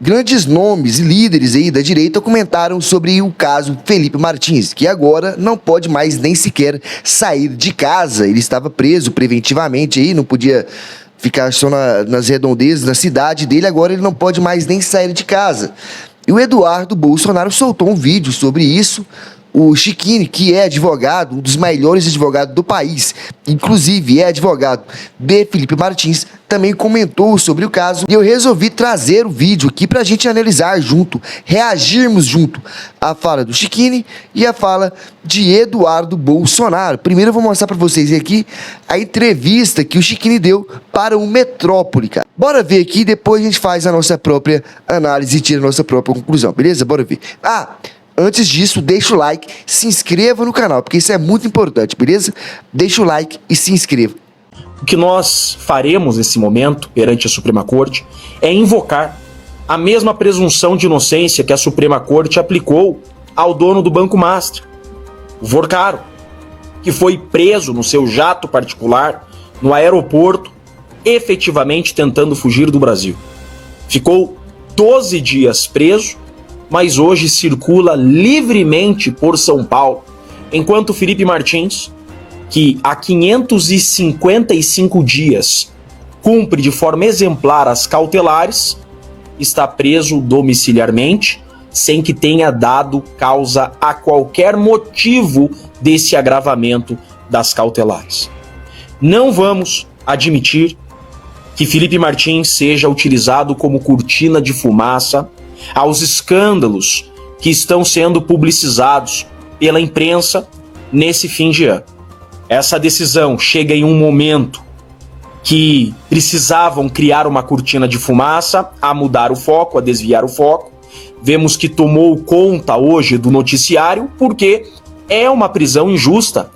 Grandes nomes e líderes aí da direita comentaram sobre o caso Felipe Martins, que agora não pode mais nem sequer sair de casa. Ele estava preso preventivamente aí, não podia ficar só nas redondezas da cidade dele, agora ele não pode mais nem sair de casa. E o Eduardo Bolsonaro soltou um vídeo sobre isso. O Chiquini, que é advogado, um dos melhores advogados do país, inclusive é advogado de Felipe Martins, também comentou sobre o caso. E eu resolvi trazer o vídeo aqui para a gente analisar junto, reagirmos junto à fala do Chiquini e à fala de Eduardo Bolsonaro. Primeiro eu vou mostrar para vocês aqui a entrevista que o Chiquini deu para o Metrópole, cara. Bora ver aqui, depois a gente faz a nossa própria análise e tira a nossa própria conclusão, beleza? Bora ver. Antes disso, deixa o like, se inscreva no canal, porque isso é muito importante, beleza? Deixa o like e se inscreva. O que nós faremos nesse momento, perante a Suprema Corte, é invocar a mesma presunção de inocência que a Suprema Corte aplicou ao dono do Banco Master, o Vorcaro, que foi preso no seu jato particular, no aeroporto, efetivamente tentando fugir do Brasil. Ficou 12 dias preso, mas hoje circula livremente por São Paulo, enquanto Felipe Martins, que há 555 dias cumpre de forma exemplar as cautelares, está preso domiciliarmente, sem que tenha dado causa a qualquer motivo desse agravamento das cautelares. Não vamos admitir que Felipe Martins seja utilizado como cortina de fumaça aos escândalos que estão sendo publicizados pela imprensa nesse fim de ano. Essa decisão chega em um momento que precisavam criar uma cortina de fumaça, a mudar o foco, a desviar o foco. Vemos que tomou conta hoje do noticiário porque é uma prisão injusta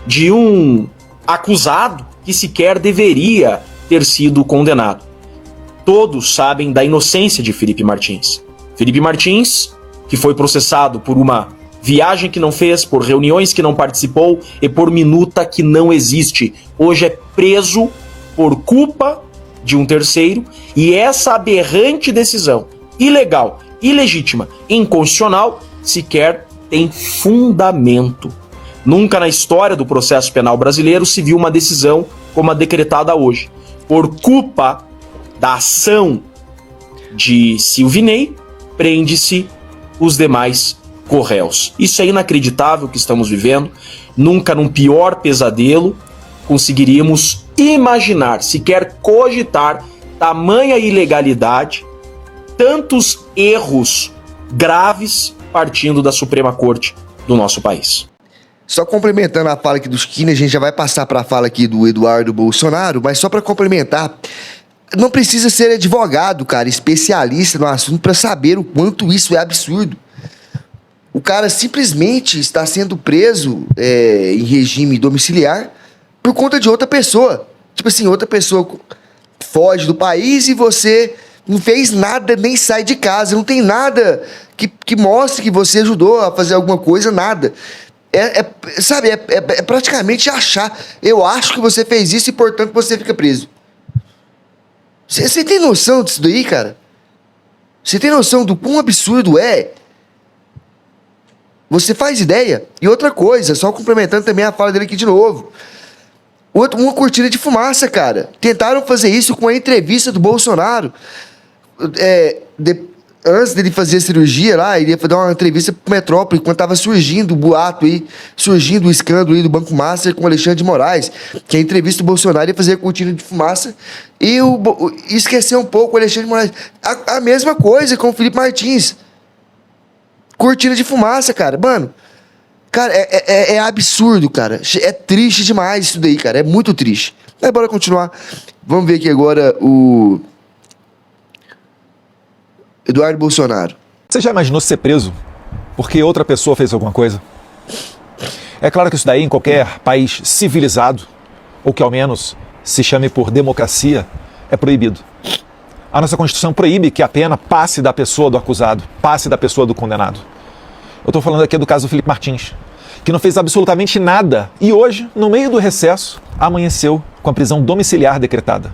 de um acusado que sequer deveria ter sido condenado. Todos sabem da inocência de Felipe Martins. Felipe Martins, que foi processado por uma viagem que não fez, por reuniões que não participou e por minuta que não existe. Hoje é preso por culpa de um terceiro e essa aberrante decisão, ilegal, ilegítima, inconstitucional, sequer tem fundamento. Nunca na história do processo penal brasileiro se viu uma decisão como a decretada hoje. Por culpa da ação de Silvinei, prende-se os demais corréus. Isso é inacreditável que estamos vivendo. Nunca num pior pesadelo conseguiríamos imaginar, sequer cogitar tamanha ilegalidade, tantos erros graves partindo da Suprema Corte do nosso país. Só complementando a fala aqui do Chiquini, a gente já vai passar para a fala aqui do Eduardo Bolsonaro, mas só para complementar, não precisa ser advogado, cara, especialista no assunto para saber o quanto isso é absurdo. O cara simplesmente está sendo preso em regime domiciliar por conta de outra pessoa. Tipo assim, outra pessoa foge do país e você não fez nada, nem sai de casa. Não tem nada que mostre que você ajudou a fazer alguma coisa, nada. Sabe, é praticamente achar. Eu acho que você fez isso e, portanto, você fica preso. Você tem noção disso daí, cara? Você tem noção do quão absurdo é? Você faz ideia? E outra coisa, só complementando também a fala dele aqui de novo. Uma cortina de fumaça, cara. Tentaram fazer isso com a entrevista do Bolsonaro. Antes dele fazer a cirurgia lá, ele ia dar uma entrevista pro Metrópole, quando tava surgindo o boato aí, surgindo o escândalo aí do Banco Master com o Alexandre de Moraes, que a entrevista do Bolsonaro ia fazer a cortina de fumaça e esquecer um pouco o Alexandre de Moraes. A mesma coisa com o Felipe Martins. Cortina de fumaça, cara. Mano, cara, é absurdo, cara. É triste demais isso daí, cara. É muito triste. Mas bora continuar. Vamos ver aqui agora o Eduardo Bolsonaro. Você já imaginou ser preso porque outra pessoa fez alguma coisa? É claro que isso daí em qualquer país civilizado, ou que ao menos se chame por democracia, é proibido. A nossa Constituição proíbe que a pena passe da pessoa do acusado, passe da pessoa do condenado. Eu estou falando aqui do caso do Felipe Martins, que não fez absolutamente nada e hoje, no meio do recesso, amanheceu com a prisão domiciliar decretada.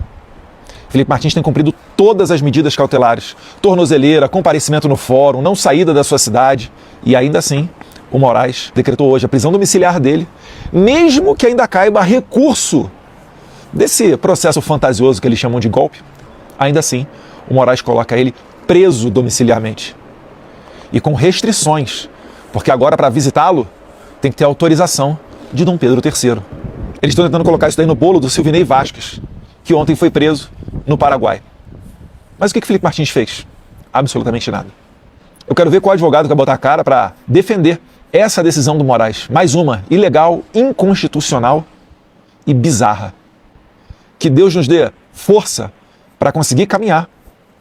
Felipe Martins tem cumprido todas as medidas cautelares, tornozeleira, comparecimento no fórum, não saída da sua cidade, e ainda assim, o Moraes decretou hoje a prisão domiciliar dele, mesmo que ainda caiba recurso desse processo fantasioso que eles chamam de golpe. Ainda assim, o Moraes coloca ele preso domiciliarmente e com restrições, porque agora para visitá-lo tem que ter autorização de Dom Pedro III. Eles estão tentando colocar isso daí no bolo do Silvinei Vasquez, que ontem foi preso no Paraguai. Mas o que Felipe Martins fez? Absolutamente nada. Eu quero ver qual advogado quer botar a cara para defender essa decisão do Moraes. Mais uma, ilegal, inconstitucional e bizarra. Que Deus nos dê força para conseguir caminhar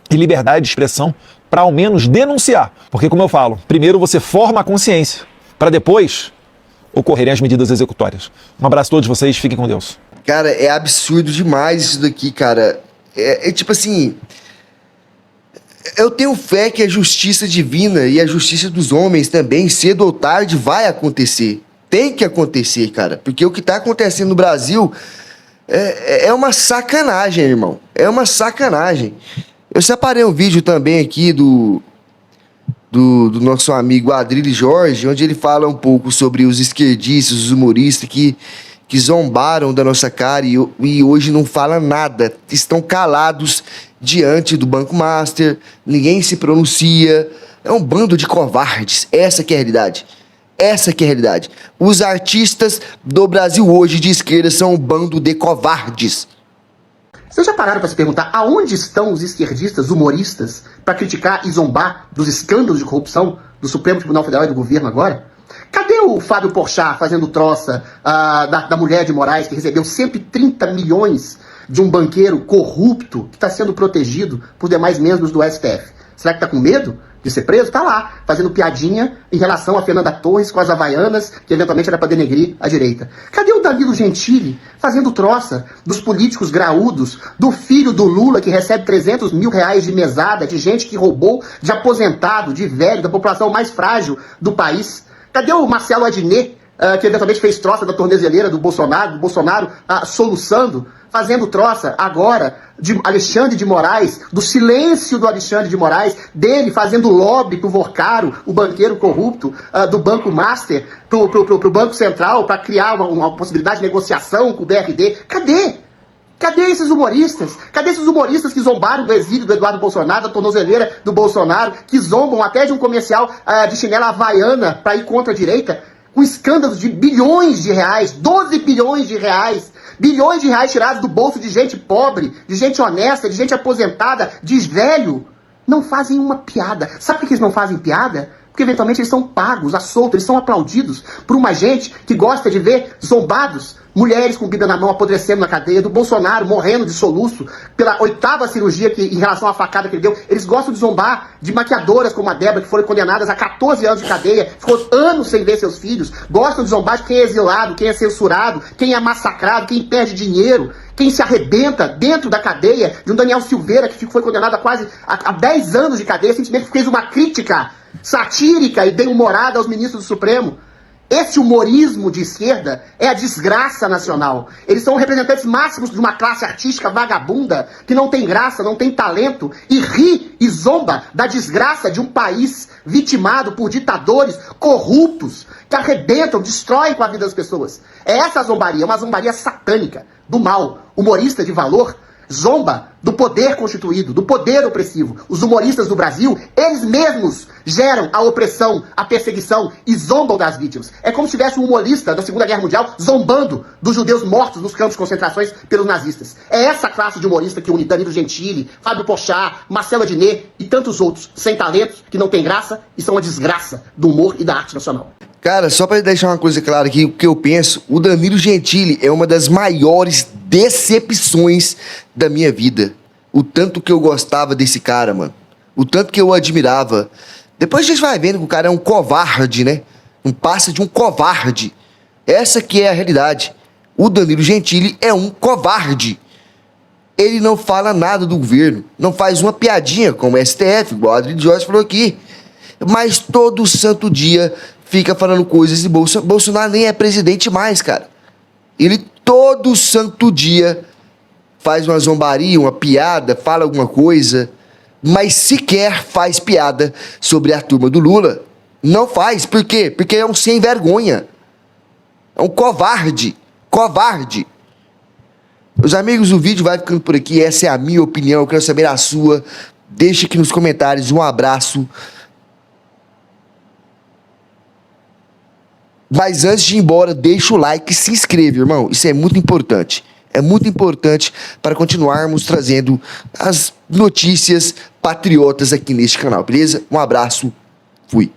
e liberdade de expressão para ao menos denunciar. Porque, como eu falo, primeiro você forma a consciência, para depois ocorrerem as medidas executórias. Um abraço a todos vocês, fiquem com Deus. Cara, é absurdo demais isso daqui, cara. É tipo assim... Eu tenho fé que a justiça divina e a justiça dos homens também, cedo ou tarde, vai acontecer. Tem que acontecer, cara. Porque o que tá acontecendo no Brasil é uma sacanagem, irmão. É uma sacanagem. Eu separei um vídeo também aqui do nosso amigo Adrilles Jorge, onde ele fala um pouco sobre os esquerdistas, os humoristas que zombaram da nossa cara e hoje não fala nada. Estão calados diante do Banco Master, ninguém se pronuncia. É um bando de covardes. Essa que é a realidade. Essa que é a realidade. Os artistas do Brasil hoje de esquerda são um bando de covardes. Vocês já pararam para se perguntar aonde estão os esquerdistas, humoristas, para criticar e zombar dos escândalos de corrupção do Supremo Tribunal Federal e do governo agora? Cadê o Fábio Porchat fazendo troça da mulher de Moraes, que recebeu 130 milhões de um banqueiro corrupto que está sendo protegido por demais membros do STF? Será que está com medo de ser preso? Tá lá, fazendo piadinha em relação a Fernanda Torres com as havaianas, que eventualmente era para denegrir a direita. Cadê o Danilo Gentili fazendo troça dos políticos graúdos, do filho do Lula que recebe 300 mil reais de mesada, de gente que roubou, de aposentado, de velho, da população mais frágil do país? Cadê o Marcelo Adnet, que eventualmente fez troça da tornezeleira do Bolsonaro soluçando, fazendo troça agora de Alexandre de Moraes, do silêncio do Alexandre de Moraes, dele fazendo lobby pro Vorcaro, o banqueiro corrupto do Banco Master, pro Banco Central, para criar uma possibilidade de negociação com o BRD? Cadê? Cadê esses humoristas? Cadê esses humoristas que zombaram do exílio do Eduardo Bolsonaro, da tornozeleira do Bolsonaro, que zombam até de um comercial de chinela havaiana para ir contra a direita, com escândalos de bilhões de reais, 12 bilhões de reais tirados do bolso de gente pobre, de gente honesta, de gente aposentada, de velho? Não fazem uma piada. Sabe por que eles não fazem piada? Porque eventualmente eles são pagos, à solta, eles são aplaudidos por uma gente que gosta de ver zombados, mulheres com Bíblia na mão apodrecendo na cadeia, do Bolsonaro morrendo de soluço pela 8ª cirurgia em relação à facada que ele deu. Eles gostam de zombar de maquiadoras como a Débora, que foram condenadas a 14 anos de cadeia, ficou anos sem ver seus filhos. Gostam de zombar de quem é exilado, quem é censurado, quem é massacrado, quem perde dinheiro, quem se arrebenta dentro da cadeia, de um Daniel Silveira que foi condenado a quase a 10 anos de cadeia, simplesmente fez uma crítica satírica e bem-humorada aos ministros do Supremo. Esse humorismo de esquerda é a desgraça nacional. Eles são representantes máximos de uma classe artística vagabunda, que não tem graça, não tem talento, e ri e zomba da desgraça de um país vitimado por ditadores corruptos, que arrebentam, destroem com a vida das pessoas. É essa zombaria, uma zombaria satânica, do mal. Humorista de valor zomba do poder constituído, do poder opressivo. Os humoristas do Brasil, eles mesmos geram a opressão, a perseguição e zombam das vítimas. É como se tivesse um humorista da Segunda Guerra Mundial zombando dos judeus mortos nos campos de concentrações pelos nazistas. É essa classe de humorista que une Danilo Gentili, Fábio Porchat, Marcelo Adnet e tantos outros sem talentos, que não tem graça e são uma desgraça do humor e da arte nacional. Cara, só para deixar uma coisa clara aqui, o que eu penso, o Danilo Gentili é uma das maiores decepções da minha vida. O tanto que eu gostava desse cara, mano. O tanto que eu admirava. Depois a gente vai vendo que o cara é um covarde, né? Não passa de um covarde. Essa que é a realidade. O Danilo Gentili é um covarde. Ele não fala nada do governo. Não faz uma piadinha como o STF, igual o Adrilles Jorge falou aqui. Mas todo santo dia fica falando coisas de Bolsonaro nem é presidente mais, cara. Ele todo santo dia faz uma zombaria, uma piada, fala alguma coisa, mas sequer faz piada sobre a turma do Lula. Não faz. Por quê? Porque é um sem vergonha. É um covarde. Covarde. Meus amigos, o vídeo vai ficando por aqui. Essa é a minha opinião. Eu quero saber a sua. Deixe aqui nos comentários. Um abraço. Mas antes de ir embora, deixa o like e se inscreve, irmão. Isso é muito importante. É muito importante para continuarmos trazendo as notícias patriotas aqui neste canal, beleza? Um abraço. Fui.